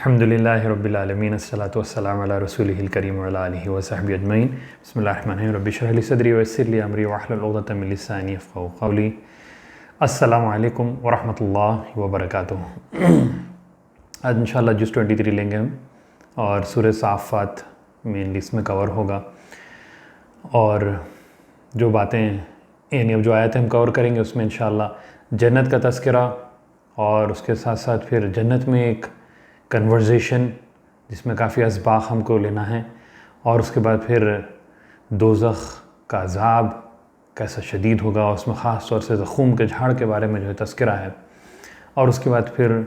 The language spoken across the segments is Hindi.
अल्हम्दुलिल्लाहि रब्बिल आलमीन अस्सलातु वस्सलामु अला रसूलिहिल करीम व अला आलिहि व सहबिहि अजमईन। बिस्मिल्लाहिर रहमानिर रहीम। रब्बि इश्रह ली सदरी व यस्सिर ली अमरी वहलुल उक़दतम मिन लिसानी यफ़क़हू क़ौली। अस्सलामु अलैकुम व रहमतुल्लाहि व बरकातुहू। आज इंशाअल्लाह जुज़ 23 लेंगे हम और सूरह साफ़ात मेनली इसमें कवर होगा। और जो बातें यानी जो आयतें हम कवर करेंगे उसमें इंशाअल्लाह जन्नत का तज़किरा और उसके साथ साथ फिर जन्नत में एक कन्वर्सेशन जिसमें काफ़ी असबाक़ हमको लेना है, और उसके बाद फिर दोज़ख का अज़ाब कैसा शदीद होगा, उसमें ख़ास तौर से ज़ख़ूम के झाड़ के बारे में जो है तज़किरा है। और उसके बाद फिर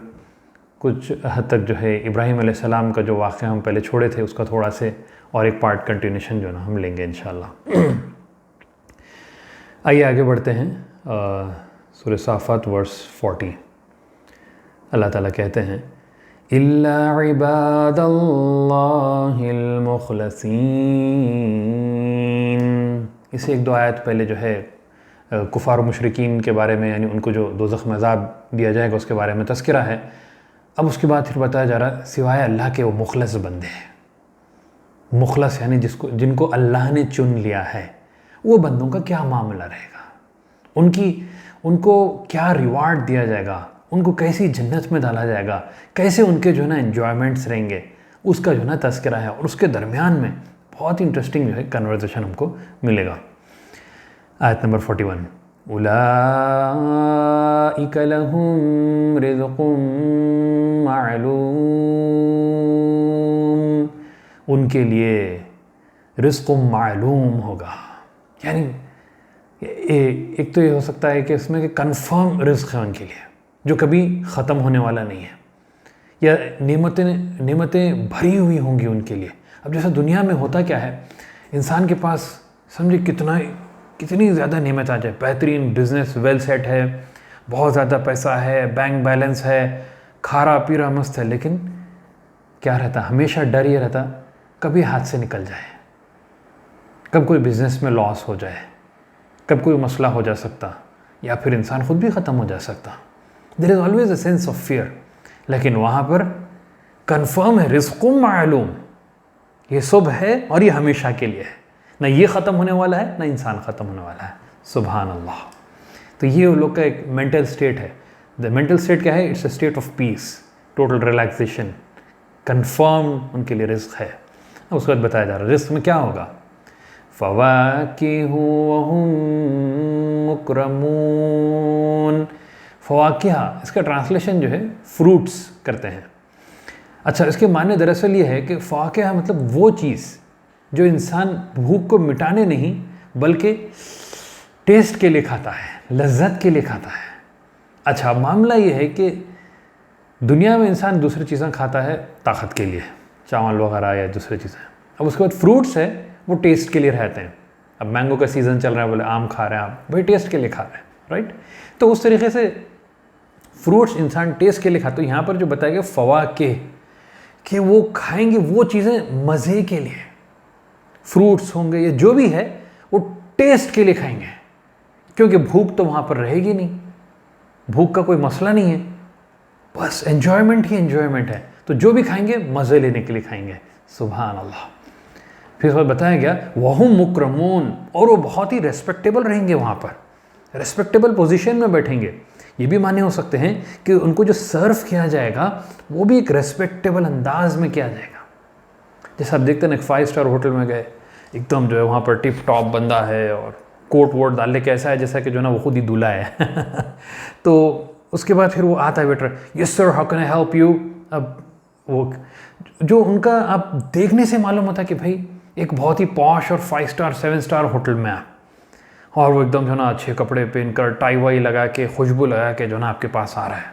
कुछ हद तक जो है इब्राहीम अलैहिस्सलाम का जो वाक़या हम पहले छोड़े थे उसका थोड़ा से और एक पार्ट कंटिन्यूशन जो ना हम लेंगे इंशाअल्लाह। आइए आगे बढ़ते हैं। सूरह साफ़ात वर्स 40 अल्लाह ताला कहते हैं इल्ला इबादल्लाहिल मुख़लसीन। इसे एक दो आयत पहले जो है कुफ़ार और मुशरिकीन के बारे में, यानी उनको जो दोज़ख में अज़ाब दिया जाएगा उसके बारे में तज़किरा है। अब उसके बाद फिर बताया जा रहा सिवाय अल्लाह के वो मुख़लस बंदे हैं। मुख़लस यानी जिनको अल्लाह ने चुन लिया है, वो बंदों का क्या मामला रहेगा, उनको क्या रिवार्ड दिया जाएगा, उनको कैसी जन्नत में डाला जाएगा, कैसे उनके जो है ना एन्जॉयमेंट्स रहेंगे, उसका जो है ना तज़किरा है। और उसके दरमियान में बहुत ही इंटरेस्टिंग जो है कन्वर्सेशन हमको मिलेगा। आयत नंबर 41 उलाइका लहुम रिज़्क़ुम मालूम। उनके लिए रिज़्क़ुम मालूम होगा। यानी एक तो ये हो सकता है कि इसमें कि कन्फर्म रिज़्क़ है उनके लिए जो कभी ख़त्म होने वाला नहीं है, या नेमतें भरी हुई होंगी उनके लिए। अब जैसे दुनिया में होता क्या है, इंसान के पास समझे कितनी ज़्यादा नेमत आ जाए, बेहतरीन बिज़नेस वेल सेट है, बहुत ज़्यादा पैसा है, बैंक बैलेंस है, खारा पीरा मस्त है, लेकिन क्या रहता, हमेशा डर ये रहता कभी हाथ से निकल जाए, कब कोई बिज़नेस में लॉस हो जाए, कब कोई मसला हो जा सकता, या फिर इंसान ख़ुद भी ख़त्म हो जा सकता। There is always a sense of fear. लेकिन वहाँ पर कन्फर्म है रिज़्क़ुम मालूम, ये सब है और ये हमेशा के लिए है, ना ये ख़त्म होने वाला है ना इंसान ख़त्म होने वाला है। सुभान अल्लाह। तो ये उन लोग का एक मेंटल स्टेट है। द मेंटल स्टेट क्या है? It's a state of peace, total relaxation, confirm उनके लिए रिज़्क़ है। उसके बाद बताया जा रहा है रिज़्क़ में क्या होगा। फ़वाकिहु वहुम मुकरमून। फ़वाकिहा इसका ट्रांसलेशन जो है फ्रूट्स करते हैं। अच्छा, इसके माने दरअसल ये है कि फ़वाकिहा मतलब वो चीज़ जो इंसान भूख को मिटाने नहीं बल्कि टेस्ट के लिए खाता है, लज्जत के लिए खाता है। अच्छा, मामला ये है कि दुनिया में इंसान दूसरी चीज़ें खाता है ताकत के लिए, चावल वगैरह या दूसरी चीज़ें। अब उसके बाद फ्रूट्स है वो टेस्ट के लिए रहते हैं। अब मैंगो का सीज़न चल रहा है, बोले आम खा रहे हैं आप, भाई टेस्ट के लिए खा रहे हैं, राइट। तो उस तरीके से फ्रूट्स इंसान टेस्ट के लिए खाता है। यहाँ पर जो बताया गया फ़वाकिह कि वो खाएंगे वो चीज़ें मज़े के लिए, फ्रूट्स होंगे या जो भी है वो टेस्ट के लिए खाएंगे, क्योंकि भूख तो वहाँ पर रहेगी नहीं, भूख का कोई मसला नहीं है, बस एन्जॉयमेंट ही एन्जॉयमेंट है। तो जो भी खाएंगे मज़े लेने के लिए खाएंगे। सुभान अल्लाह। फिर उसमें बताया गया वहुम मुकरमून, और वो बहुत ही रेस्पेक्टेबल रहेंगे, वहाँ पर रेस्पेक्टेबल पोजीशन में बैठेंगे। ये भी माने हो सकते हैं कि उनको जो सर्व किया जाएगा वो भी एक रेस्पेक्टेबल अंदाज में किया जाएगा। जैसे आप देखते हैं ना, 5 स्टार होटल में गए, एकदम जो है वहाँ पर टिप टॉप बंदा है और कोट वोट डालने के ऐसा है जैसा कि जो ना वो खुद ही दूल्हा है। तो उसके बाद फिर वो आता है waiter, yes sir how can I help you. अब वो जो उनका आप देखने से मालूम होता है कि भाई एक बहुत ही पॉश और 5 स्टार 7 स्टार होटल में आप, और वो एकदम जो ना अच्छे कपड़े पहनकर टाई वाई लगा के खुशबू लगा के जो ना आपके पास आ रहा है।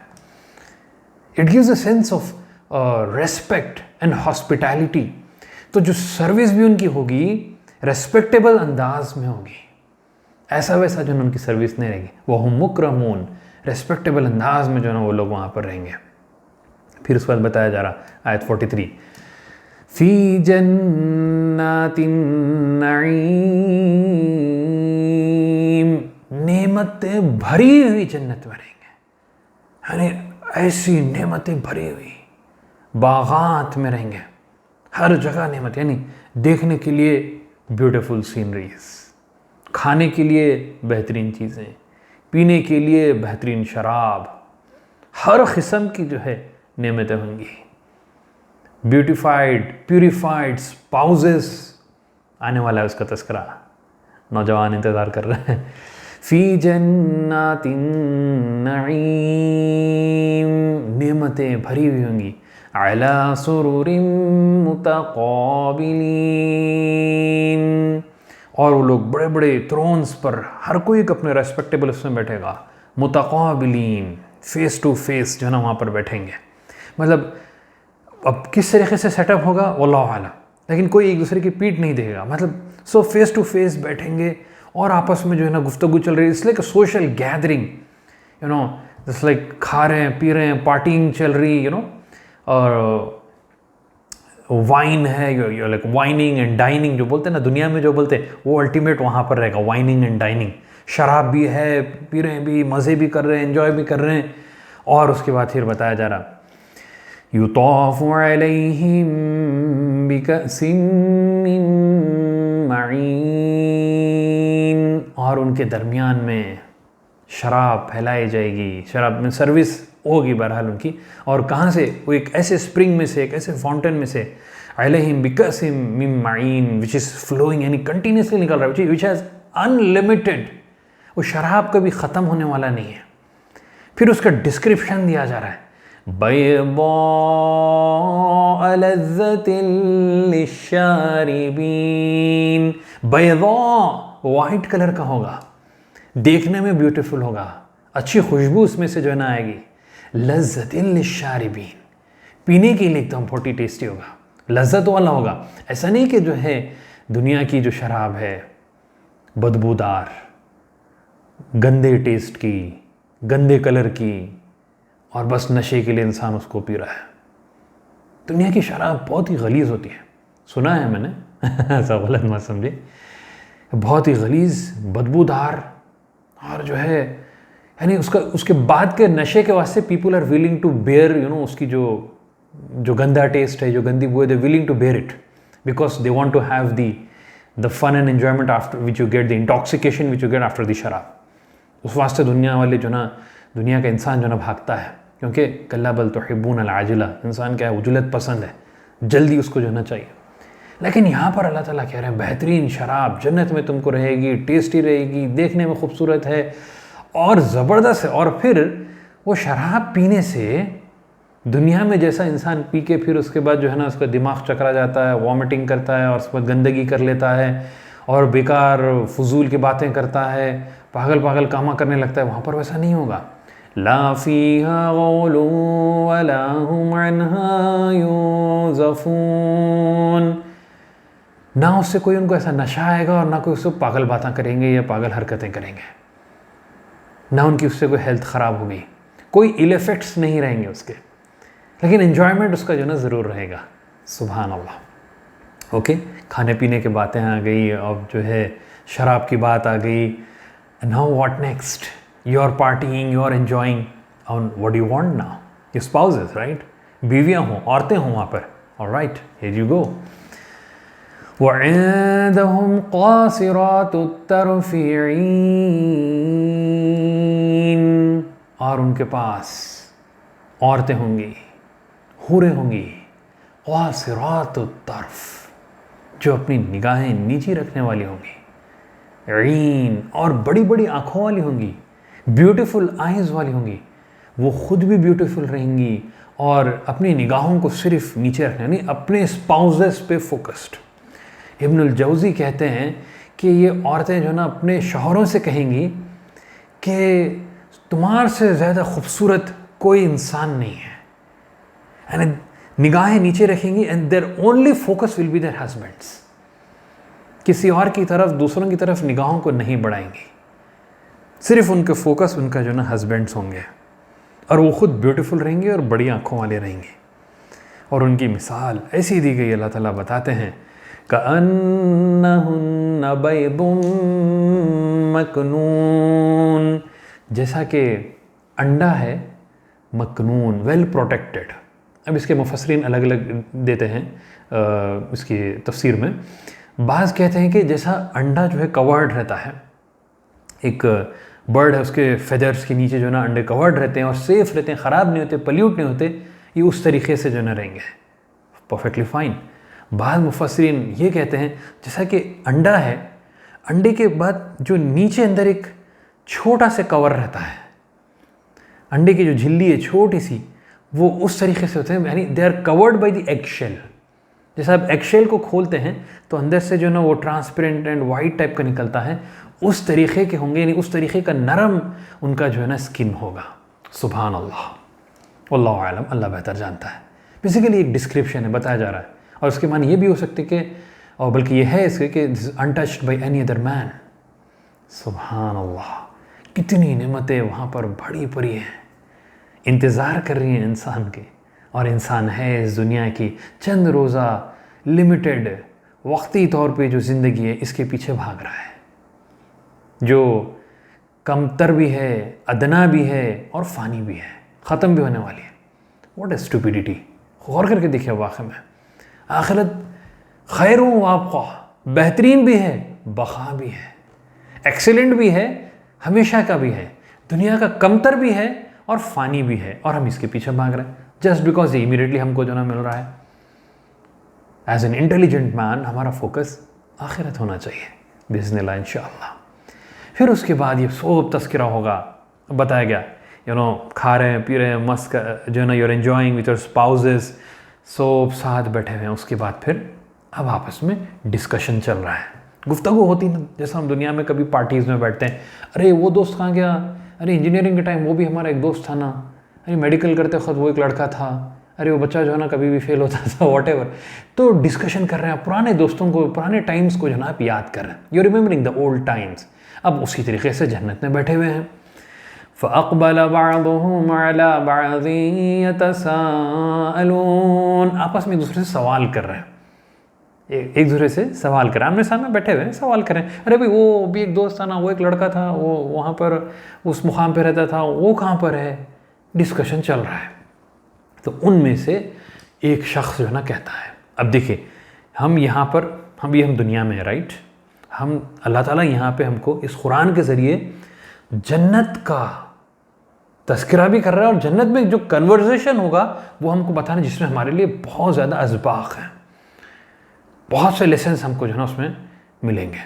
It gives a sense of respect and hospitality. तो जो सर्विस भी उनकी होगी रेस्पेक्टेबल अंदाज में होगी, ऐसा वैसा जो ना उनकी सर्विस नहीं रहेगी। वो हम मुकरमून, रेस्पेक्टेबल अंदाज में जो ना वो लोग वहाँ पर रहेंगे। फिर उसके बाद बताया जा रहा आयत 43 फ़ी जन्नातिन नईम, नेमतें भरी हुई जन्नत में रहेंगे, यानी ऐसी नेमतें भरी हुई, बागात में रहेंगे, हर जगह नेमत, यानी देखने के लिए ब्यूटीफुल सीनरीज, खाने के लिए बेहतरीन चीज़ें, पीने के लिए बेहतरीन शराब, हर किस्म की जो है नेमतें होंगी। ब्यूटिफाइड प्यूरिफाइड स्पाउसेस, आने वाला है उसका तस्करा, नौजवान इंतज़ार कर रहे हैं। फ़ी जन्नातिन नईम, नेमतें भरी हुई होंगी। अला सुरुरिम मुतक़ाबिलीन, और वो लोग बड़े बड़े थ्रोन्स पर, हर कोई एक अपने रेस्पेक्टेबल उसमें बैठेगा। मुतक़ाबिलीन, फेस टू फेस जो है ना वहाँ पर बैठेंगे। मतलब अब किस तरीके से सेटअप होगा वल्लाहु आलम, लेकिन कोई एक दूसरे की पीठ नहीं देगा। मतलब सो फेस टू फेस बैठेंगे और आपस में जो है ना गुफ्तगू चल रही है। इसलिए कि social gathering, you know, just like खा रहे हैं, पी रहे हैं, पार्टिंग चल रही, यू नो, और वाइन है, लाइक वाइनिंग एंड डाइनिंग जो बोलते हैं ना दुनिया में, जो बोलते हैं वो अल्टीमेट वहाँ पर रहेगा, वाइनिंग एंड डाइनिंग। शराब भी है, पी रहे हैं भी, मज़े भी कर रहे हैं, एंजॉय भी कर रहे हैं। और उसके बाद फिर बताया जा रहा, युताफ़ु अलैहिम बिकअसिम मिन मईन, और उनके दरमियान में शराब फैलाई जाएगी, शराब में सर्विस होगी बहरहाल उनकी। और कहाँ से? वो एक ऐसे स्प्रिंग में से, एक ऐसे फाउंटेन में से, अलैहिम बिकअसिम मिन मईन, विच इज़ फ्लोइंग, यानी कंटिन्यूसली निकल रहा है, विच हैज़ अनलिमिटेड। वो शराब कभी ख़त्म होने वाला नहीं है। फिर उसका डिस्क्रिप्शन दिया जा रहा है, बैदा लज़्ज़तिन लिश्शारिबीन, बैदा वाइट कलर का होगा, देखने में ब्यूटीफुल होगा, अच्छी खुशबू उसमें से जो है ना आएगी। लज़्ज़तिन लिश्शारिबीन, पीने के लिए एकदम बहुत ही टेस्टी होगा, लज़्ज़त वाला होगा। ऐसा नहीं कि जो है दुनिया की जो शराब है बदबूदार, गंदे टेस्ट की, गंदे कलर की, और बस नशे के लिए इंसान उसको पी रहा है। दुनिया की शराब बहुत ही गलीज़ होती है, सुना है मैंने, ऐसा गलत मत समझे, बहुत ही गलीज़, बदबूदार, और जो है यानी उसके बाद के नशे के वास्ते people are willing to bear, you know, उसकी जो गंदा टेस्ट है, जो गंदी बू है, they willing to bear it because they want to have the fun and enjoyment after which you get, the intoxication which you get after the sharab. उस वास्ते दुनिया वाले जो ना, दुनिया का इंसान जो ना भागता है, क्योंकि कल्ला बल तुहिब्बून अल आजिला, इंसान क्या है, उजलत पसंद है, जल्दी उसको जो ना चाहिए। लेकिन यहाँ पर अल्लाह ताला कह रहे हैं बेहतरीन शराब जन्नत में तुमको रहेगी, टेस्टी रहेगी, देखने में खूबसूरत है और ज़बरदस्त है। और फिर वो शराब पीने से दुनिया में जैसा इंसान पी के फिर उसके बाद जो है ना उसका दिमाग चकरा जाता है, वॉमिटिंग करता है, और उसके बाद गंदगी कर लेता है और बेकार फजूल की बातें करता है, पागल पागल कामा करने लगता है, वहाँ पर वैसा नहीं होगा। ला फीहा गौलु वला हुम अन्हा युज़फ़ून, ना उससे कोई उनको ऐसा नशा आएगा और ना कोई उससे पागल बातें करेंगे या पागल हरकतें करेंगे, ना उनकी उससे कोई हेल्थ ख़राब होगी, कोई इल इफ़ेक्ट्स नहीं रहेंगे उसके, लेकिन एन्जॉयमेंट उसका जो ना ज़रूर रहेगा। सुभान अल्लाह। ओके, खाने पीने की बातें आ गई, अब जो है शराब की बात आ गई। Now what next? You are parting, you are enjoying, on what you want now? Your spouses, right? बीवियाँ हों, औरतें हों वहाँ पर, ऑलराइट, हियर यू गो। वअंदहुम क़ासिरातुत तर्फ़ ईन, और उनके पास औरतें होंगी, हूरें होंगी, क़ासिरातुत तर्फ़, जो अपनी निगाहें नीची रखने वाली होंगी, ईन, और बड़ी बड़ी आँखों वाली होंगी, ब्यूटीफुल आइज़ वाली होंगी। वो खुद भी ब्यूटीफुल रहेंगी और अपनी निगाहों को सिर्फ नीचे रखना, नहीं अपने स्पाउसेस पे फोकस्ड। इब्नुल जौज़ी कहते हैं कि ये औरतें जो ना अपने शौहरों से कहेंगी कि तुम्हारे से ज़्यादा खूबसूरत कोई इंसान नहीं है, एंड निगाहें नीचे रखेंगी, and there only focus will be their husbands. किसी और की तरफ, दूसरों की तरफ निगाहों को नहीं बढ़ाएंगी, सिर्फ उनके फोकस उनका जो ना हस्बैंड्स होंगे, और वो खुद ब्यूटीफुल रहेंगे और बड़ी आँखों वाले रहेंगे। और उनकी मिसाल ऐसी दी गई, अल्लाह ताला बताते हैं, कअन्नहुन्न बैदुम मकनून, जैसा कि अंडा है मकनून, वेल प्रोटेक्टेड, अब इसके मुफस्सिरीन अलग अलग देते हैं इसकी तफसीर में। बाज़ कहते हैं कि जैसा अंडा जो है कवर्ड रहता है, एक बर्ड है उसके फेदर्स के नीचे जो है ना अंडे कवर्ड रहते हैं और सेफ़ रहते हैं, ख़राब नहीं होते, पल्यूट नहीं होते, ये उस तरीके से जो है ना रहेंगे, परफेक्टली फ़ाइन। बाद मुफस्सिरीन ये कहते हैं जैसा कि अंडा है, अंडे के बाद जो नीचे अंदर एक छोटा सा कवर रहता है, अंडे की जो झिल्ली है छोटी सी, वो उस तरीके से होते हैं, यानी they are covered by the egg shell. जैसे आप एग शेल को खोलते हैं तो अंदर से जो है ना वो ट्रांसपेरेंट एंड वाइट टाइप का निकलता है, उस तरीके के होंगे, यानी उस तरीके का नरम उनका जो है ना स्किन होगा। सुभान अल्लाह, वल्लाहु आलम, अल्लाह बेहतर जानता है। बेसिकली एक डिस्क्रिप्शन है, बताया जा रहा है, और उसके माने ये भी हो सकते कि, और बल्कि ये है इसके कि untouched by any other man. सुभान अल्लाह, कितनी नेमतें वहाँ पर भरी पड़ी हैं, इंतज़ार कर रही हैं इंसान के, और इंसान है इस दुनिया की चंद रोज़ा लिमिटेड वक्ती तौर पे जो ज़िंदगी है इसके पीछे भाग रहा है, जो कमतर भी है, अदना भी है और फ़ानी भी है, ख़त्म भी होने वाली है। What A stupidity. गौर करके देखिए, वाक़ई में आखिरत खैर व अबक़ा, बेहतरीन भी है, बक़ा भी है, एक्सीलेंट भी है, हमेशा का भी है, दुनिया का कमतर भी है और फ़ानी भी है, और हम इसके पीछे भाग रहे हैं जस्ट बिकॉज ये इमीडिएटली हमको जो ना मिल रहा है। एज एन इंटेलिजेंट मैन हमारा फोकस आखिरत होना चाहिए बिस्मिल्लाह इंशाअल्लाह। फिर उसके बाद ये सोब तस्करा होगा, बताया गया, खा रहे हैं, पी रहे हैं, मस्त जो है ना, you're enjoying with your spouses, सोब साथ बैठे हुए हैं। उसके बाद फिर अब आपस में डिस्कशन चल रहा है, गुफ्तगू होती ना, जैसा हम दुनिया में कभी पार्टीज़ में बैठते हैं, अरे वो दोस्त कहाँ गया, अरे इंजीनियरिंग के टाइम वो भी हमारा एक दोस्त था ना, अरे मेडिकल करते वक्त वो एक लड़का था, अरे वो बच्चा जो है ना कभी भी फेल होता था, व्हाटएवर। तो डिस्कशन कर रहे हैं, पुराने दोस्तों को, पुराने टाइम्स को जो ना आप याद कर रहे हैं, you remembering the old times. अब उसी तरीके से जन्नत में बैठे हुए हैं। फ़अक़बल बअदुहुम अला बअदिन यतसाअलून, आपस में एक दूसरे से सवाल कर रहे हैं, एक दूसरे से सवाल कर रहे हैं, आमने सामने बैठे हुए हैं, सवाल करें, अरे भाई वो भी एक दोस्त था ना, वो एक लड़का था, वो वहाँ पर उस मुकाम पे रहता था, वो कहाँ पर है, डिस्कशन चल रहा है। तो उनमें से एक शख्स जो है ना कहता है, अब देखिए हम यहाँ पर, हम दुनिया में है, राइट, हम अल्लाह ताला यहाँ पे हमको इस कुरान के ज़रिए जन्नत का तज़किरा भी कर रहा है, और जन्नत में जो कन्वर्सेशन होगा वो हमको बताना, जिसमें हमारे लिए बहुत ज़्यादा अज़बाक़ हैं, बहुत से लेसन्स हमको जो है ना उसमें मिलेंगे।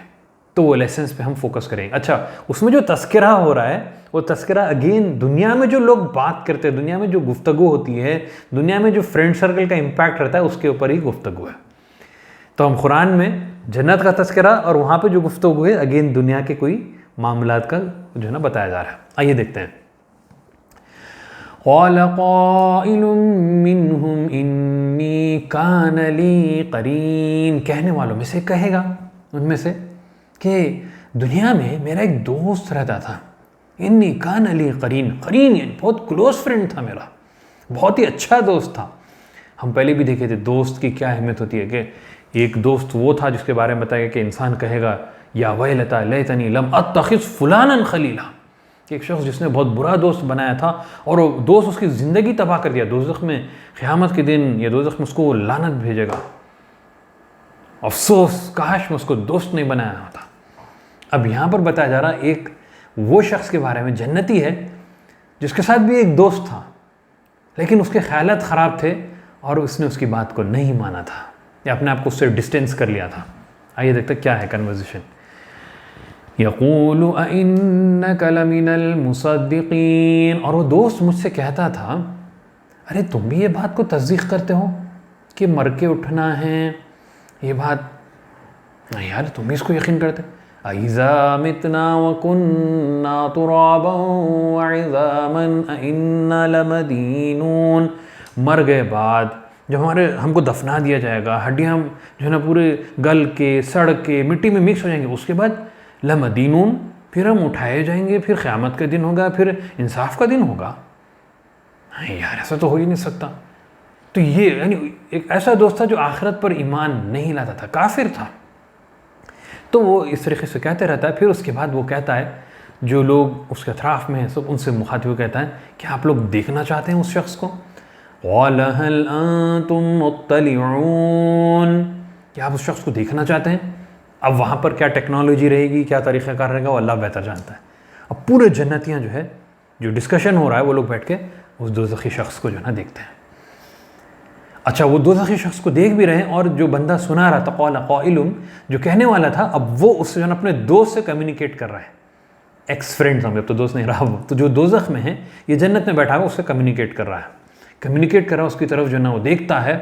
तो वो लेसन्स पे हम फोकस करेंगे। अच्छा, उसमें जो तज़किरा हो रहा है वो तज़किरा अगेन दुनिया में जो लोग बात करते हैं, दुनिया में जो गुफ्तगू होती है, दुनिया में जो फ्रेंड सर्कल का इम्पैक्ट रहता है, उसके ऊपर ही गुफ्तगू है। तो हम कुरान में जन्नत का तज़किरा और वहाँ पे जो गुफ्तगू है अगेन दुनिया के कोई मामलात का जो है ना बताया जा रहा है। आइए देखते हैं। क़ाल क़ाइलुम मिन्हुम इन्नी कान ली क़रीन, कहने वालों में से कहेगा उनमें से कि दुनिया में मेरा एक दोस्त रहता था, इन्नी कान ली क़रीन, क़रीन यानी बहुत क्लोज फ्रेंड था मेरा, बहुत ही अच्छा दोस्त था। हम पहले भी देखे थे दोस्त की क्या अहमियत होती है, कि एक दोस्त वो था जिसके बारे में बताया कि इंसान कहेगा या वैलता लैतनी लम अत्तखिज़ फुलानन खलीला, कि एक शख्स जिसने बहुत बुरा दोस्त बनाया था और वो दोस्त उसकी ज़िंदगी तबाह कर दिया, दोज़ख में क़यामत के दिन या दोज़ख में उसको लानत भेजेगा, अफसोस काश मैं उसको दोस्त नहीं बनाया होता। अब यहाँ पर बताया जा रहा एक वो शख्स के बारे में, जन्नती है, जिसके साथ भी एक दोस्त था, लेकिन उसके ख़यालात ख़राब थे और उसने उसकी बात को नहीं माना था या अपने आप को उससे डिस्टेंस कर लिया था। आइए देखते क्या है कन्वर्सेशन। यक़ूलु अइन्नका लमिनल मुसद्दिक़ीन, और वो दोस्त मुझसे कहता था, अरे तुम भी ये बात को तस्दीक़ करते हो कि मर के उठना है, ये बात नहीं यार, तुम भी इसको यकीन करते। अइज़ा मितना व कुन्ना तुराबन व इज़ामन अइन्ना लमदीनून, मर गए बाद जब हमको दफना दिया जाएगा, हड्डियाँ जो है ना पूरे गल के सड़ के मिट्टी में मिक्स हो जाएंगे, उसके बाद लमदीनून, फिर हम उठाए जाएंगे, फिर क़यामत का दिन होगा, फिर इंसाफ का दिन होगा। नहीं यार, ऐसा तो हो ही नहीं सकता। तो ये यानी एक ऐसा दोस्त था जो आखिरत पर ईमान नहीं लाता था, काफिर था। तो वो इस तरीके से कहते रहता है। फिर उसके बाद वो कहता है, जो लोग उसके अतराफ़ में हैं सब उनसे मुखातिब कहता है कि आप लोग देखना चाहते हैं उस शख्स को। क़ाल हल अंतुम मुत्तलिऊन, क्या आप उस शख्स को देखना चाहते हैं? अब वहाँ पर क्या टेक्नोलॉजी रहेगी, क्या तरीक़ाकार रहेगा, वो अल्लाह बेहतर जानता है। अब पूरे जन्नतियाँ जो है, जो डिस्कशन हो रहा है, वो लोग बैठ के उस दोज़खी शख्स को जो है ना देखते हैं। अच्छा, वो दोज़खी शख्स को देख भी रहे हैं, और जो बंदा सुना रहा था, क़ाल क़ाइलुन, जो कहने वाला था, अब वो उससे जो है अपने दोस्त से कम्युनिकेट कर रहा है। एक्स फ्रेंड समझे, अब तो दोस्त नहीं रहा वो, तो जो दोज़ख में है, ये जन्नत में बैठा हुआ उससे कम्युनिकेट कर रहा है। कम्युनिकेट कर रहा है, उसकी तरफ जो है ना वो देखता है।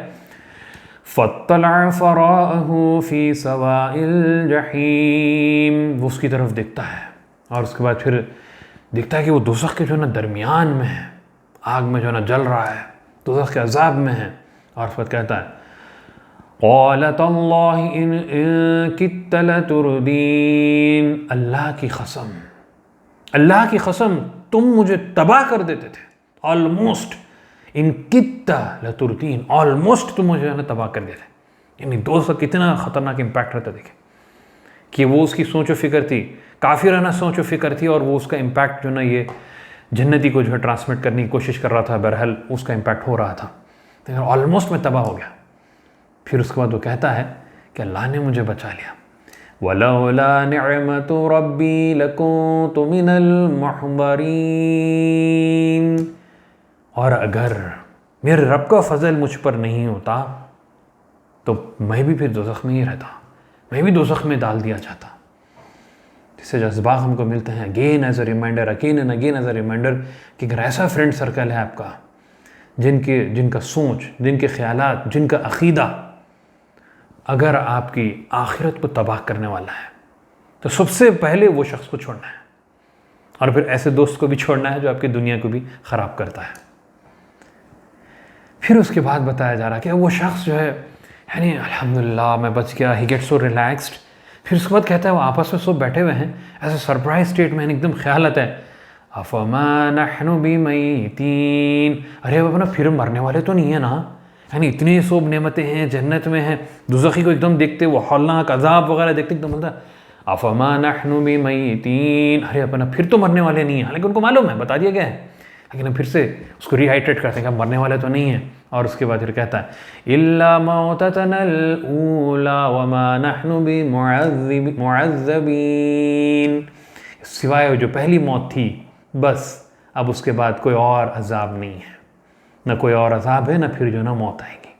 फत्तला फ़राअहु फ़ी सवाइल जहीम, वो उसकी तरफ देखता है, और उसके बाद फिर देखता है कि वो दोज़ख के जो है ना दरमियान में है, आग में जो है ना जल रहा है, दोज़ख के अज़ाब में है। और फिर कहता है क़ाल तल्लाहि इन कित्त लतुरदीन, अल्लाह की कसम, अल्लाह की कसम, तुम मुझे तबाह कर देते थे। ऑलमोस्ट, इन कित्ता लतुरदीन, ऑलमोस्ट तुम मुझे ना तबाह कर देते। यानी दोस्त का कितना ख़तरनाक इम्पैक्ट रहता, देखे कि वो उसकी सोच व फिक्र थी, काफिराना सोच व फिक्र थी, और वो उसका इम्पैक्ट जो ना ये जन्नती को जो है ट्रांसमिट करने की कोशिश कर रहा था। बहरहाल उसका इम्पैक्ट हो रहा था, लेकिन ऑलमोस्ट मैं तबाह हो गया। फिर उसके बाद वो कहता है कि अल्लाह ने मुझे बचा लिया। वलौला निअमतु रब्बी लकुन्तु मिनल मुहबरीन, और अगर मेरे रब का फजल मुझ पर नहीं होता तो मैं भी फिर दोज़ख में ही रहता, मैं भी दोज़ख में डाल दिया जाता। जिससे जज्बात हमको मिलते हैं again as a reminder, again and again as a reminder, कि अगर ऐसा फ्रेंड सर्कल है आपका जिनका सोच, जिनके ख्यालात, जिनका अक़ीदा अगर आपकी आखिरत को तबाह करने वाला है, तो सबसे पहले वो शख्स को छोड़ना है, और फिर ऐसे दोस्त को भी छोड़ना है जो आपकी दुनिया को भी ख़राब करता है। फिर उसके बाद बताया जा रहा है कि वो शख्स जो है, यानी अल्हम्दुलिल्लाह मैं बच गया, ही गेट सो रिलैक्स्ड। फिर उसके बाद कहता है वो आपस में सब बैठे हुए हैं ऐसे सरप्राइज स्टेट में, एकदम ख्याल आता है अफ़मा नहनु बिमैतीन, अरे अब अपना फिर मरने वाले तो नहीं है ना, यानी इतनी सोब नेमतें हैं, जन्नत में हैं। दुज़खी को एकदम देखते, वो हौलनाक अज़ाब वगैरह देखते एकदम बोलता अफ़मा नहनु बिमैतीन, अरे अपना फिर तो मरने वाले नहीं है। हालांकि उनको मालूम है, बता दिया गया है, लेकिन हम फिर से उसको रिहाइड्रेट करते हैं कि मरने वाले तो नहीं है। और उसके बाद फिर कहता है इल्ला मौततनल ऊला वमा नहनु बिमुअज़्ज़बीन, सिवाय जो पहली मौत थी, बस अब उसके बाद कोई और अज़ाब नहीं है, ना कोई और अज़ाब है, ना फिर जो ना मौत आएगी।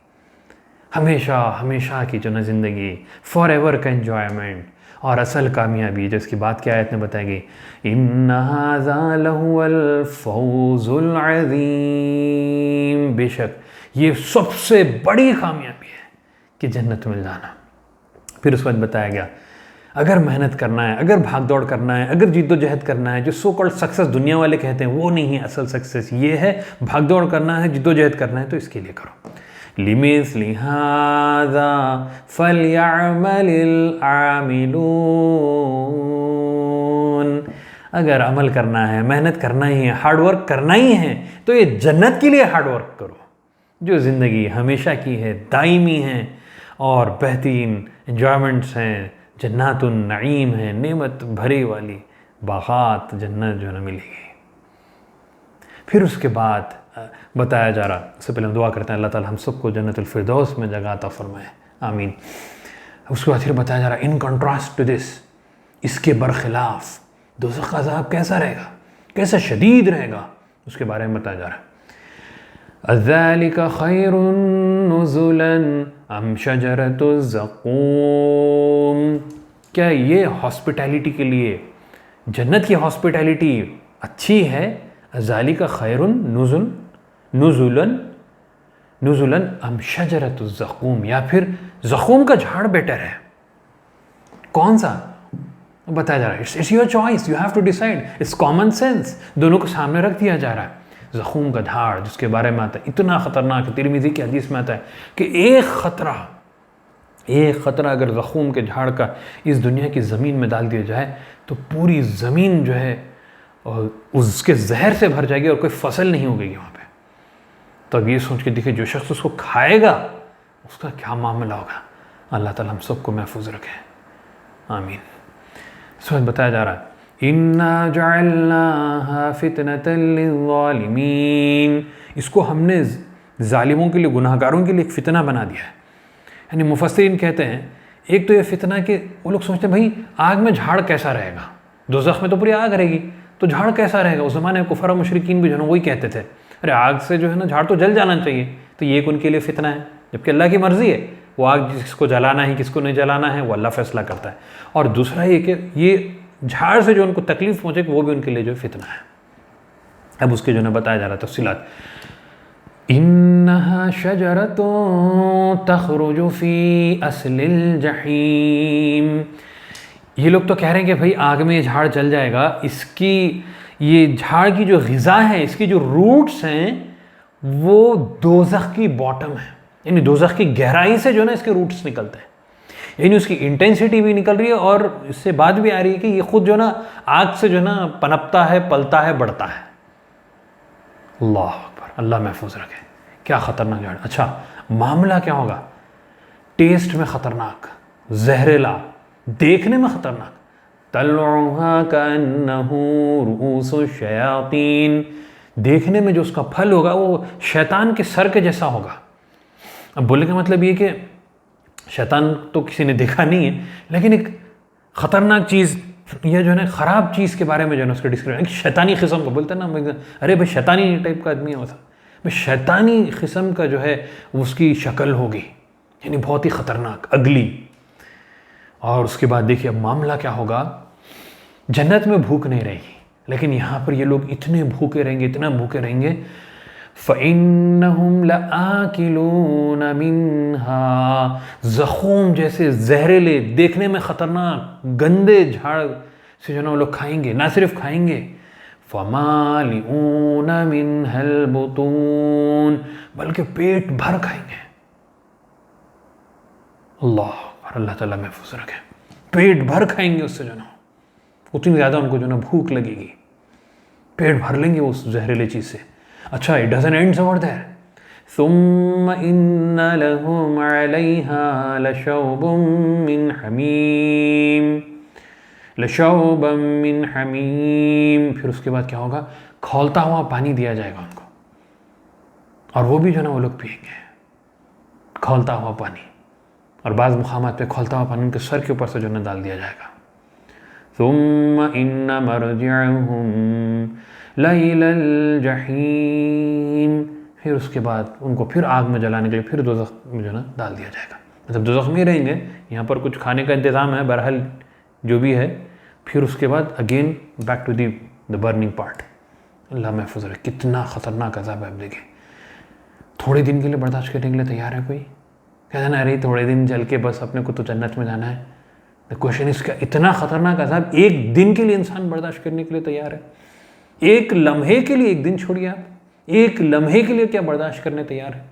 हमेशा हमेशा की जो ना ज़िंदगी, फॉर एवर का एन्जॉयमेंट और असल कामयाबी, जिसकी बात क्या आयत ने बताएगी, इन्ना हाज़ा लहुवल फ़ौज़ुल अज़ीम, बेशक ये सबसे बड़ी कामयाबी है कि जन्नत मिल जाना। फिर उस वक्त बताया गया अगर मेहनत करना है, अगर भाग दौड़ करना है, अगर जिद्दोजहद करना है, जो सो कॉल्ड सक्सेस दुनिया वाले कहते हैं वो नहीं है असल सक्सेस, ये है भाग दौड़ करना है, जिद्दोजहद करना है, तो इसके लिए करो। लिमिस्लि हाज़ा फलयअमलिल आमिलून, अगर अमल करना है, मेहनत करना ही है, हार्डवर्क करना ही है, तो ये जन्नत के लिए हार्डवर्क करो, जो ज़िंदगी हमेशा की है, दायमी है, और बेहतरीन एन्जॉयमेंट्स हैं, जन्नातुन नईम है, नेमत भरी वाली बागात जन्नत जो है ना मिलेगी। फिर उसके बाद बताया जा रहा, उससे पहले हम दुआ करते हैं अल्लाह ताला हम सबको जन्नतुल फिरदौस में जगह अता फरमाए, आमीन। उसके बाद फिर बताया जा रहा इन कंट्रास्ट टू दिस, इसके बरखिलाफ दोज़ख का अज़ाब कैसा रहेगा, कैसा शदीद रहेगा, उसके बारे में बताया जा रहा है। अज़ालिका खैरुन नुज़ुलन अम शजरतुज़ ज़क़ूम, क्या ये हॉस्पिटैलिटी के लिए, जन्नत की हॉस्पिटैलिटी अच्छी है, अज़ालिका खैरुन नुज़ुलन अम शजरतुज़ ज़क़ूम, या फिर ज़क़ूम का झाड़ बेटर है, कौन सा बताया जा रहा है। It's your choice, you have to decide, it's common sense, दोनों को सामने रख दिया जा रहा है। ज़ख़ूम का झाड़ जिसके बारे में आता है इतना ख़तरनाक है, तिरमिज़ी की हदीस में आता है कि एक ख़तरा अगर ज़ख़ूम के झाड़ का इस दुनिया की ज़मीन में डाल दिया जाए तो पूरी ज़मीन जो है उसके जहर से भर जाएगी और कोई फसल नहीं उगेगी वहाँ पे। तो अब ये सोच के देखिए जो शख्स उसको खाएगा उसका क्या मामला होगा। अल्लाह ताला हम सबको महफूज रखे, आमीन। इस वक्त बताया जा रहा है इन्ना जअलनाहा फितनतल लिज़्ज़ालिमीन, इसको हमने जालिमों के लिए, गुनाहगारों के लिए एक फितना बना दिया है। यानी मुफस्सिरीन कहते हैं एक तो ये फितना कि वो लोग सोचते हैं भाई आग में झाड़ कैसा रहेगा, दोज़ख में तो पूरी आग रहेगी, तो झाड़ कैसा रहेगा। उस ज़माने में कुफर और मुशरिकीन भी जो है वही कहते थे अरे आग से जो है ना झाड़ तो जल जाना चाहिए, तो ये एक उनके लिए फितना है, जबकि अल्लाह की मर्ज़ी है, वो आग जिसको जलाना है किसको नहीं जलाना है वो अल्लाह फैसला करता है। और दूसरा ये कि ये झाड़ से जो उनको तकलीफ पहुँचे वो भी उनके लिए जो फितना है। अब उसके जो है बताया जा रहा था तफसीलात, इन्नहा शजरतुन तखरुजु फी अस्लिल जहीम। ये लोग तो कह रहे हैं कि भाई आग में ये झाड़ जल जाएगा, इसकी ये झाड़ की जो ग़िज़ा है, इसकी जो रूट्स हैं वो दोज़ख की बॉटम है, यानी दोज़ख की गहराई से जो ना इसके रूट्स निकलते हैं, यानी उसकी इंटेंसिटी भी निकल रही है और इससे बात भी आ रही है कि ये खुद जो ना आग से जो ना पनपता है, पलता है, बढ़ता है। अल्लाह अकबर, अल्लाह महफूज रखे, क्या ख़तरनाक झाड़। अच्छा मामला क्या होगा, टेस्ट में ख़तरनाक, जहरीला, देखने में ख़तरनाक, तल्उहा कअन्नहु रुऊसु शयातीन, देखने में जो उसका फल होगा वो शैतान के सर के जैसा होगा। अब बोलने का मतलब ये कि शैतान तो किसी ने देखा नहीं है, लेकिन एक ख़तरनाक चीज़ या जो है ना ख़राब चीज़ के बारे में जो है ना उसका डिस्क्रिप्शन, एक शैतानी किस्म का बोलते हैं ना, अरे भाई शैतानी टाइप का आदमी होता, भाई शैतानी किस्म का जो है उसकी शक्ल होगी, यानी बहुत ही ख़तरनाक, अगली। और उसके बाद देखिए अब मामला क्या होगा, जन्नत में भूख नहीं रहेगी, लेकिन यहाँ पर ये लोग इतने भूखे रहेंगे, इतना भूखे रहेंगे, फ़इन्नहुम लआकिलून मिन्हा, ज़ख़ूम जैसे जहरीले, देखने में ख़तरनाक, गंदे झाड़ से जो ना वो लोग खाएंगे, ना सिर्फ खाएंगे, फ़मालिऊन मिन्हल बुतून, बल्कि पेट भर खाएंगे। अल्लाह अल्लाह ताला महफूज रखे, पेट भर खाएंगे उससे जो ना, उतनी ज़्यादा उनको जो ना भूख लगेगी, पेट भर लेंगे उस जहरीले चीज़ से। अच्छा it doesn't end over there, सुम्मा इन्ना लहुम अलैहा लशौबुम मिन हमीम, लशौबम मिन हमीम, फिर उसके बाद क्या होगा, खौलता हुआ पानी दिया जाएगा उनको, और वो भी जो ना वो लोग पिएंगे खौलता हुआ पानी। और बाज़ मुक़ामात पे खौलता हुआ पानी उनके सर के ऊपर से जो ना डाल दिया जाएगा। सुम्मा इन्ना मरजिअहुम लइलल जहीम, फिर उसके बाद उनको फिर आग में जलाने के लिए फिर दोज़ख में जो ना डाल दिया जाएगा, मतलब दोज़ख में रहेंगे, यहाँ पर कुछ खाने का इंतज़ाम है, बहरहाल जो भी है, फिर उसके बाद again back to the burning part. Allah महफूज रहे, कितना ख़तरनाक अज़ाब है। आप देखिए थोड़े दिन के लिए बर्दाश्त करने के लिए तैयार है कोई, कहता ना अरे थोड़े दिन जल के बस अपने को तो जन्नत में जाना है। द क्वेश्चन इसका, इतना ख़तरनाक अज़ाब एक दिन के लिए इंसान बर्दाश्त करने के लिए तैयार है, एक लम्हे के लिए, एक दिन छोड़िए आप, एक लम्हे के लिए क्या बर्दाश्त करने तैयार है।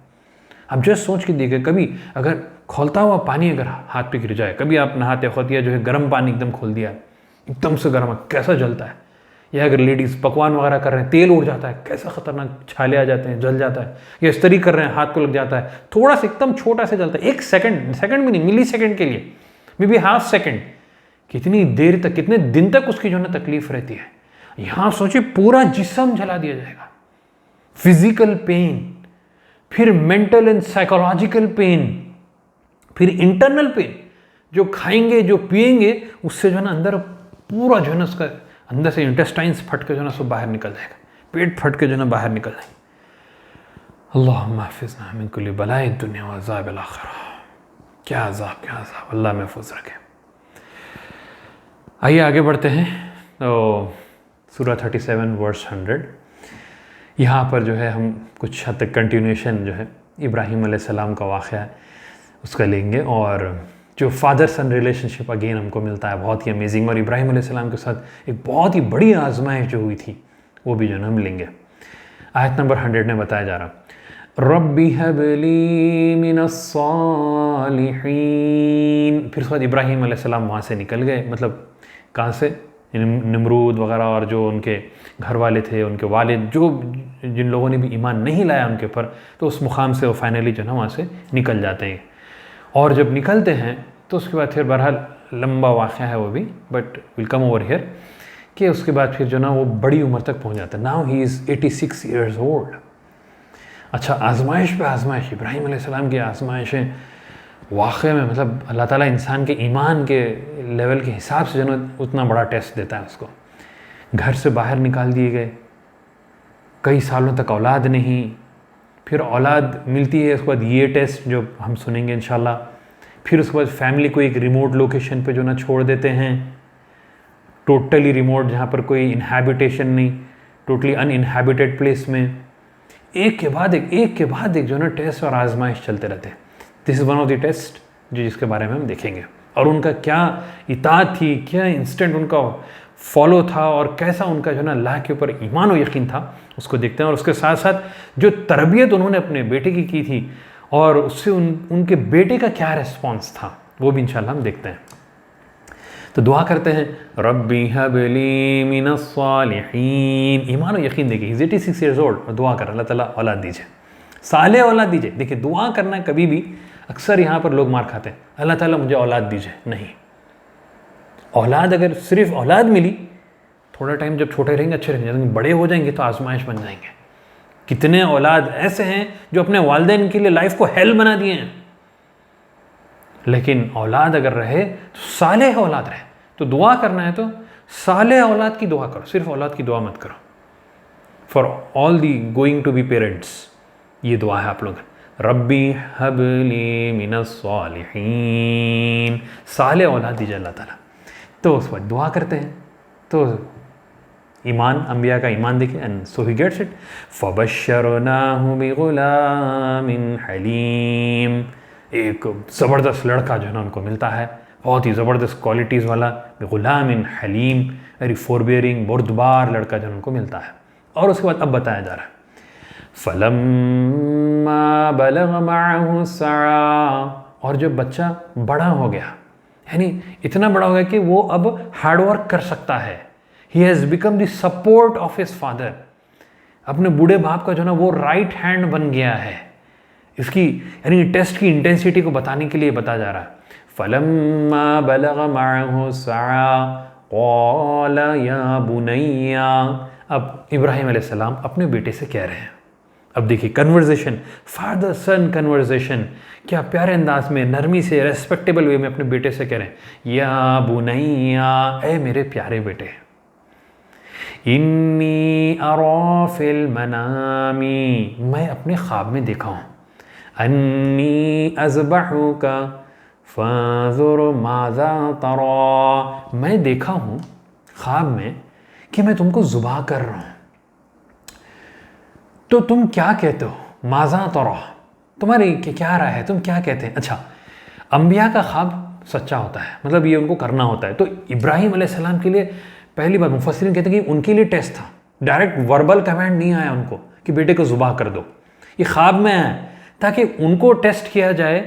आप जस्ट सोच के देखिए, कभी अगर खौलता हुआ पानी अगर हाथ पे गिर जाए, कभी आप नहाते वक्त या जो है गर्म पानी एकदम खोल दिया, एकदम से गर्म, कैसा जलता है। या अगर लेडीज़ पकवान वगैरह कर रहे हैं, तेल उड़ जाता है, कैसा ख़तरनाक छाले आ जाते हैं, जल जाता है। या इस्त्री कर रहे हैं, हाथ को लग जाता है, थोड़ा सा एकदम छोटा सा जलता है, एक सेकंड भी नहीं, मिली सेकंड के लिए, मे बी हाफ सेकंड, कितनी देर तक, कितने दिन तक उसकी जो है तकलीफ रहती है। यहाँ सोचिए पूरा जिस्म जला दिया जाएगा, फिजिकल पेन, फिर मेंटल एंड साइकोलॉजिकल पेन, फिर इंटरनल पेन, जो खाएंगे जो पिएंगे उससे जो है ना अंदर पूरा जो है ना उसका अंदर से इंटेस्टाइन्स फट के जो है ना सब बाहर निकल जाएगा, पेट फट के जो है ना बाहर निकल जाएंगे। अल्लाहुम्मा हफ़िज़ना मिन कुल्ली बलाए दुनिया व अज़ाबिल आखिरा। क्या अज़ाब, क्या अज़ाब, अल्लाह महफूज रखे। आइए आगे बढ़ते हैं। तो सूरह 37 वर्स 100, यहाँ पर जो है हम कुछ हद तक कंटिन्यूएशन जो है इब्राहीम अलैहिस्सलाम का वाक़या है उसका लेंगे, और जो फादर सन रिलेशनशिप अगेन हमको मिलता है बहुत ही अमेजिंग, और इब्राहीम अलैहिस्सलाम के साथ एक बहुत ही बड़ी आजमाइश जो हुई थी वो भी जो है हम लेंगे। आयत नंबर 100 में बताया जा रहा, रब्बी हबली मिनस सालिहीन। फिर उसके बाद इब्राहीम अलैहिस्सलाम वहाँ से निकल गए, मतलब कहाँ से, नमरूद वगैरह और जो उनके घर वाले थे, उनके वालिद, जो जिन लोगों ने भी ईमान नहीं लाया उनके ऊपर, तो उस मुकाम से वो फाइनली जो है वहाँ से निकल जाते हैं। और जब निकलते हैं तो उसके बाद फिर बहरहाल लंबा वाक़या है वो भी, but will come over here, कि उसके बाद फिर जो ना वो बड़ी उम्र तक पहुँच जाता है। Now he is 86 years old. अच्छा, आजमाइश पे आजमाइश, इब्राहीम अलैहिस्सलाम की आजमाइशें वाक़ई में मतलब अल्लाह ताला इंसान के ईमान के लेवल के हिसाब से जो ना उतना बड़ा टेस्ट देता है उसको। घर से बाहर निकाल दिए गए, कई सालों तक औलाद नहीं, फिर औलाद मिलती है, उसके बाद ये टेस्ट जो हम सुनेंगे इंशाल्लाह, फिर उसके बाद फैमिली को एक रिमोट लोकेशन पे जो ना छोड़ देते हैं, टोटली रिमोट, जहाँ पर कोई इनहैबिटेशन नहीं, टोटली अनइनहैबिटेड प्लेस में। एक के बाद एक जो ना टेस्ट और आजमाइश चलते रहते हैं। This is one of the test जो जिसके बारे में हम देखेंगे, और उनका क्या इताअत थी, क्या इंस्टेंट उनका फॉलो था, और कैसा उनका जो ना अल्लाह के ऊपर ईमान और यकीन था, उसको देखते हैं। और उसके साथ साथ जो तरबियत उन्होंने अपने बेटे की थी, और उससे उनके बेटे का क्या रिस्पॉन्स था, वो भी इंशाल्लाह हम देखते हैं। तो दुआ करते हैं, रब्बी हबली मिनस सालिहीन। ईमान और यकीन देखिए, 86 ईयर्स ओल्ड, और दुआ कर अल्लाह ताला औलाद दीजिए, साले औलाद दीजिए। देखिए दुआ करना कभी भी, अक्सर यहाँ पर लोग मार खाते हैं, अल्लाह ताला मुझे औलाद दीजिए, नहीं। औलाद अगर सिर्फ औलाद मिली, थोड़ा टाइम जब छोटे रहेंगे अच्छे रहेंगे, बड़े हो जाएंगे तो आजमाइश बन जाएंगे। कितने औलाद ऐसे हैं जो अपने वालिदैन के लिए लाइफ को हेल बना दिए हैं, लेकिन औलाद अगर रहे तो सालेह औलाद रहे। तो दुआ करना है तो सालेह औलाद की दुआ करो, सिर्फ औलाद की दुआ मत करो। For all the going to be parents, ये दुआ है आप लोग, रब्बी हबली मिनस सालिहीन, सालेह औलाद दीजिए अल्लाह ताला। तो उस वक्त दुआ करते हैं, तो ईमान, अम्बिया का ईमान देखिए, and so he gets it. फबश्शरनाहु बिगुलामिन हलीम, एक ज़बरदस्त लड़का जो है ना उनको मिलता है, बहुत ही ज़बरदस्त क्वालिटीज़ वाला, बिगुलामिन हलीम, वेरी फोरबियरिंग, बुर्दबार लड़का जो उनको मिलता है। और उसके बाद अब बताया जा रहा है, फलम्मा बलग मअहु सआ, और जब बच्चा बड़ा हो गया, यानी इतना बड़ा हो गया कि वो अब हार्डवर्क कर सकता है, he has become the support of his father, अपने बूढ़े बाप का जो ना वो राइट हैंड बन गया है। इसकी यानी टेस्ट की इंटेंसिटी को बताने के लिए बताया जा रहा है, फलम्मा बलग मअहु सआ क़ाल या बुनैया। अब इब्राहीम अलैहिस्सलाम अपने बेटे से कह रहे हैं, अब देखिए कन्वर्सेशन, फादर सन कन्वर्सेशन, क्या प्यारे अंदाज में, नरमी से, रेस्पेक्टेबल वे में अपने बेटे से कह रहे हैं, या बुनैया, ए मेरे प्यारे बेटे, इन्नी अरा फिल मनामी, मैं अपने ख्वाब में देखा हूँ, अन्नी अज़बहुका फ़ंज़ुर माज़ा तरा, मैं देखा हूँ ख्वाब में कि मैं तुमको ज़ुबा कर रहा हूँ, तो तुम क्या कहते हो, माज़ा तरा, तुम्हारी क्या राय है, तुम क्या कहते हैं। अच्छा, अंबिया का ख्वाब सच्चा होता है, मतलब ये उनको करना होता है। तो इब्राहीम अलैहिस्सलाम के लिए पहली बार मुफस्सिरीन कहते हैं कि उनके लिए टेस्ट था, डायरेक्ट वर्बल कमांड नहीं आया उनको कि बेटे को ज़ुबा कर दो, ये ख्वाब में आया, ताकि उनको टेस्ट किया जाए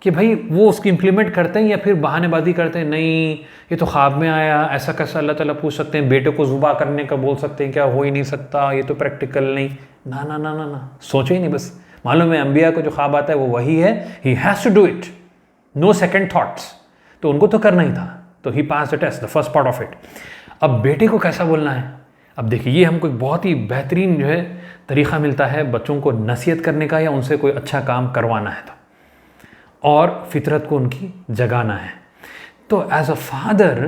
कि भाई वो उसकी इम्प्लीमेंट करते हैं या फिर बहानेबाजी करते हैं, नहीं ये तो ख्वाब में आया, ऐसा कैसा अल्लाह ताला पूछ सकते हैं, बेटे को ज़ुबा करने का बोल सकते हैं क्या, हो ही नहीं सकता, ये तो प्रैक्टिकल नहीं, ना ना ना ना ना, सोचो ही नहीं, बस मालूम है अंबिया को जो ख्वाब आता है वो वही है, he has to do it, no second thoughts, तो उनको तो करना ही था, तो he pass the test, the first part of it. अब बेटे को कैसा बोलना है, अब देखिए ये हमको एक बहुत ही बेहतरीन जो है तरीक़ा मिलता है बच्चों को नसीहत करने का, या उनसे कोई अच्छा काम करवाना है तो, और फितरत को उनकी जगाना है। तो एज अ फादर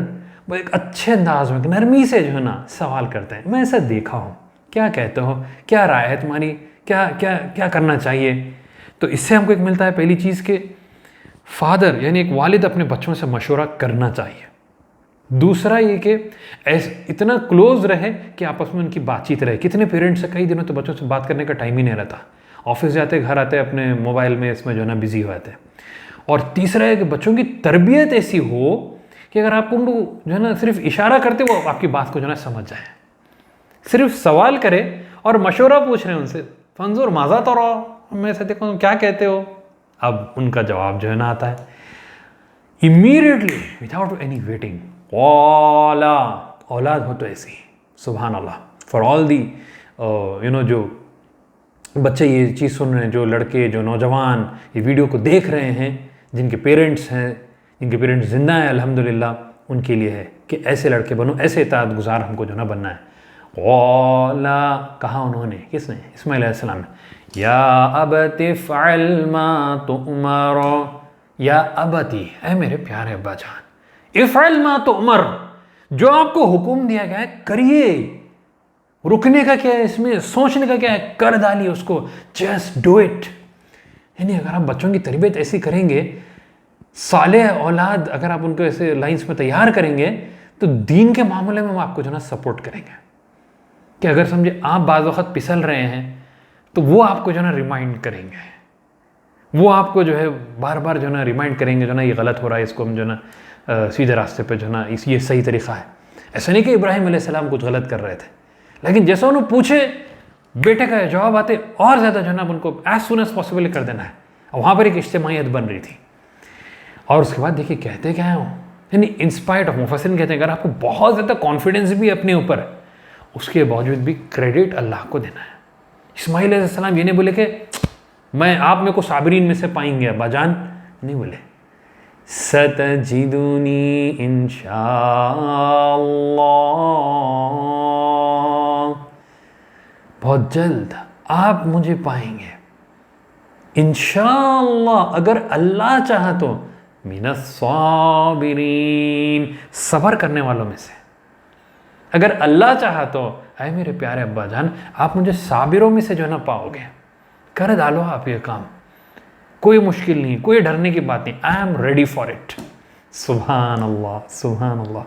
वो एक अच्छे अंदाज में, नरमी से जो है ना सवाल करते हैं, मैं ऐसा देखा हूँ, क्या कहते हो, क्या राय है तुम्हारी, क्या क्या क्या करना चाहिए। तो इससे हमको एक मिलता है पहली चीज़ कि फादर यानी एक वालिद अपने बच्चों से मशवरा करना चाहिए। दूसरा ये कि इतना क्लोज रहे कि आपस में उनकी बातचीत रहे। कितने पेरेंट्स से कई दिनों तो बच्चों से बात करने का टाइम ही नहीं रहता, ऑफिस जाते घर आते अपने मोबाइल में इसमें जो है ना बिजी हो जाते हैं। और तीसरा है कि बच्चों की तरबियत ऐसी हो कि अगर आप उनको जो है ना सिर्फ इशारा करते वो आपकी बात को जो है ना समझ जाए, सिर्फ सवाल करे और मशवरा पूछ रहे हैं उनसे, फंजूर माज़ा तो रहो, मैं ऐसे देखो क्या कहते हो, अब उनका जवाब जो है ना आता है immediately without any waiting, OLA औलाद हो तो ऐसी, सुभान अल्लाह। फॉर ऑल दी जो बच्चे ये चीज़ सुन रहे हैं, जो लड़के जो नौजवान ये वीडियो को देख रहे हैं, जिनके पेरेंट्स हैं, जिनके पेरेंट्स जिंदा हैं अल्हम्दुलिल्लाह, उनके लिए है कि ऐसे लड़के बनो, ऐसे इताअत गुज़ार हमको जो ना बनना है। क़ाला, कहा उन्होंने, किसने? इस्माइल अलैहिस्सलाम ने, या अबति फ़अल मा तुअमर, या अबती, ऐ मेरे प्यारे अब्बा जान, इफ़अल मा तुअमर, जो आपको हुक्म दिया गया है करिए, रुकने का क्या है इसमें, सोचने का क्या है, कर डालिए उसको, जस्ट डू इट। यानी अगर आप बच्चों की तरबियत ऐसी करेंगे, साले औलाद अगर आप उनको ऐसे लाइंस में तैयार करेंगे, तो दीन के मामले में हम आपको जो ना सपोर्ट करेंगे। कि अगर समझे आप बाज़ वक़्त फिसल रहे हैं, तो वो आपको जो ना रिमाइंड करेंगे, वो आपको जो है बार बार जो ना रिमाइंड करेंगे, जो ना ये गलत हो रहा है, इसको हम जो ना सीधे रास्ते पे जो ना ये सही तरीक़ा है। ऐसा नहीं कि इब्राहिम अलैहिस्सलाम कुछ गलत कर रहे थे, लेकिन जैसा उन्होंने पूछे बेटे का जवाब आते और ज़्यादा जो ना उनको एज सुन एज पॉसिबल कर देना है। और वहाँ पर एक इज्तिमाइयत बन रही थी। और उसके बाद देखिए कहते क्या है वो, यानी इंस्पायर्ड ऑफ, मुफस्सिरीन कहते हैं अगर आपको बहुत ज़्यादा कॉन्फिडेंस भी अपने ऊपर है, उसके बावजूद भी क्रेडिट अल्लाह को देना है। इस्माइल अलैहिस्सलाम ये नहीं बोले कि मैं आप मेरे को साबिरीन में से पाएंगे अब्बा जान, नहीं बोले, सतजिदुनी इंशाअल्लाह, बहुत जल्द आप मुझे पाएंगे इंशाअल्लाह, अगर अल्लाह चाहा तो, मिनस्साबिरीन, सब्र करने वालों में से। अगर अल्लाह चाहा तो ऐ मेरे प्यारे अब्बा जान, आप मुझे साबिरों में से जो ना पाओगे। कर डालो आप ये काम, कोई मुश्किल नहीं, कोई डरने की बात नहीं, I am ready for it. सुभान अल्लाह, सुभान अल्लाह।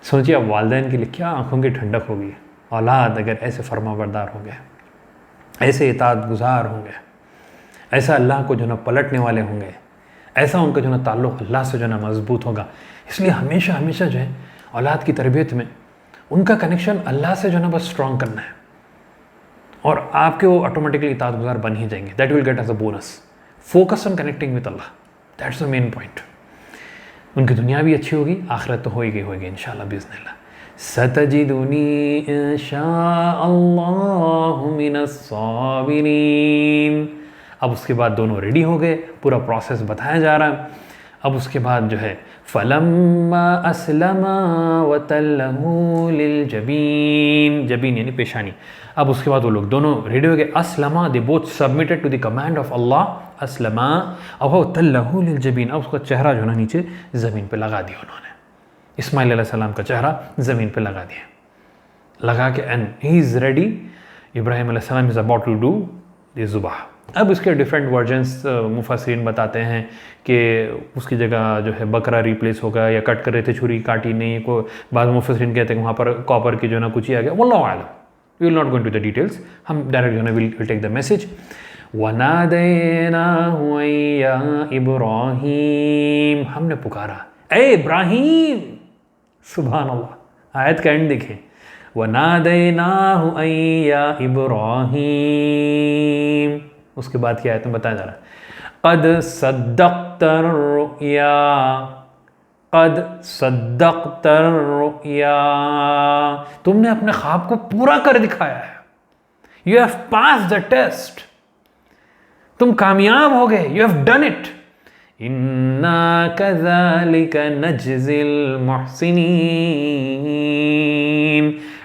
सोचिए अब वालिदैन के लिए क्या आंखों की ठंडक होगी, औलाद अगर ऐसे फरमाबरदार होंगे, ऐसे इताअत गुजार होंगे, ऐसा अल्लाह को जो ना पलटने वाले होंगे, ऐसा उनका जो ना ताल्लुक़ अल्लाह से जो ना मजबूत होगा। इसलिए हमेशा हमेशा जो है औलाद की तरबियत में उनका कनेक्शन अल्लाह से जो ना बस स्ट्रॉन्ग करना है, और आपके वो ऑटोमेटिकली इताअत गुजार बन ही जाएंगे। That will get as a bonus. Focus on connecting with Allah, that's the main point. उनकी दुनिया भी अच्छी होगी, आखिरत तो होगी होगी इंशाअल्लाह बिइज़्निल्लाह। सतजिदुनी इंशाअल्लाहु मिनस्साबिरीन। अब उसके बाद दोनों रेडी हो गए, पूरा प्रोसेस बताया जा रहा है। अब उसके बाद जो है फलम्मा अस्लमा वतल्लहु लिलजबीन, जबीन यानी पेशानी। अब उसके बाद वो लोग दोनों रेडी हो गए। अस्लमा, they both submitted to the command of Allah. अस्लमा अब तल्लहु लिलजबीन, अब उसका चेहरा जो ना नीचे ज़मीन पे लगा दिया उन्होंने। इस्माइल अलैहिस्सलाम का चेहरा ज़मीन पे लगा दिया, लगा के and he is ready. Ibrahim अलैहिस्सलाम is about to do the ज़ुबाह। अब इसके डिफरेंट वर्जन्स मुफस्सिरीन बताते हैं कि उसकी जगह जो है बकरा रिप्लेस होगा, या कट कर रहे थे छुरी काटी नहीं को। बाद मुफस्सिरीन कहते हैं वहाँ पर कॉपर की जो ना कुछ ही आ गया। वल्लाहु आलम, we will not go into the details, हम डायरेक्ट जो है विल टेक द मैसेज। वनादैनाहु या इब्राहीम, हमने पुकारा ए इब्राहीम। सुभान अल्लाह, आयत का एंड देखें, वनादैनाहु या इब्राहीम। उसके बाद की आयत में बताया जा रहा है, क़द सद्दक़तर रुया, क़द सद्दक़तर रुया, तुमने अपने ख्वाब को पूरा कर दिखाया है। You have passed the test, तुम कामयाब हो गए, यू हैव डन इट। इन्ना कज़ालिका नज्ज़िल मुहसिनीन,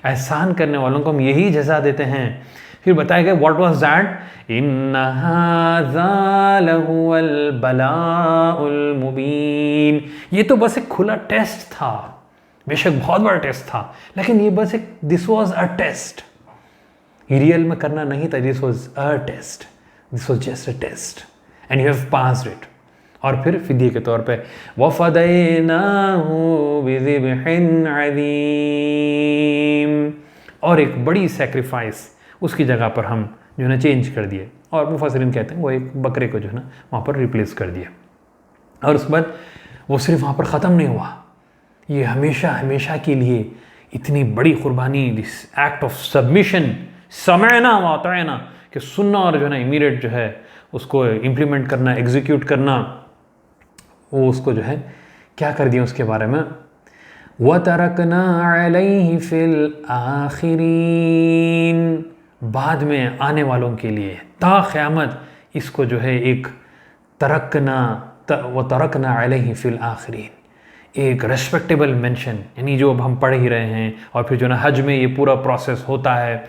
एहसान करने वालों को हम यही जज़ा देते हैं। फिर बताया गया व्हाट वाज दैट, इन्ना हाज़ा लहुवल बलाउल मुबीन, ये तो बस एक खुला टेस्ट था, बेशक बहुत बड़ा टेस्ट था, लेकिन ये बस एक, this was a test, real में करना नहीं था, this was a test, this was just a test and you have passed it. और फिर फिदिये के तौर पे वफ़दैनाहु बिज़िब्हिन अज़ीम, और एक बड़ी सेक्रीफाइस उसकी जगह पर हम जो है ना चेंज कर दिए। और मुफस्सिरीन कहते हैं वो एक बकरे को जो है ना वहाँ पर रिप्लेस कर दिया। और उसके बाद वो सिर्फ वहाँ पर ख़त्म नहीं हुआ, ये हमेशा हमेशा के लिए इतनी बड़ी कुर्बानी, दिस एक्ट ऑफ सबमिशन, समअना व अतअना, कि सुनना और जो है ना इमीडिएट जो है उसको इम्प्लीमेंट करना, एग्जीक्यूट करना, वो उसको जो है क्या कर दिया उसके बारे में। वतरकना अलैहि फिल आखिरीन, बाद में आने वालों के लिए ता क़यामत इसको जो है एक तरकना व तरकना अलैहि फिल आखिरीन, एक रेस्पेक्टेबल मेंशन, यानी जो अब हम पढ़ ही रहे हैं और फिर जो ना हज में ये पूरा प्रोसेस होता है,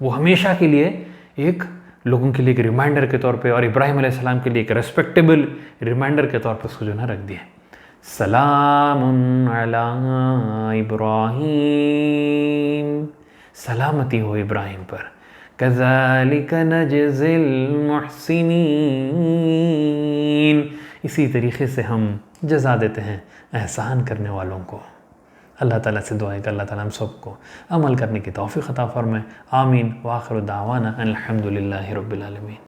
वो हमेशा के लिए एक लोगों के लिए एक रिमाइंडर के तौर पे, और इब्राहिम अलैहिस्सलाम के लिए एक रेस्पेक्टेबल रिमाइंडर के तौर पे उसको जो ना रख दिया, सलामुन अला इब्राहिम, सलामती हो इब्राहिम पर, कज़ालिका नजज़िल मुहसिनीन, इसी तरीके से हम जज़ा देते हैं एहसान करने वालों को। अल्लाह ताला से दुआ है कि अल्लाह ताला हम सबको अमल करने की तौफ़ीक़ अता फ़रमाए। आमीन। व आखिर दावाना अनिल हम्दुलिल्लाहि रब्बिल आलमीन।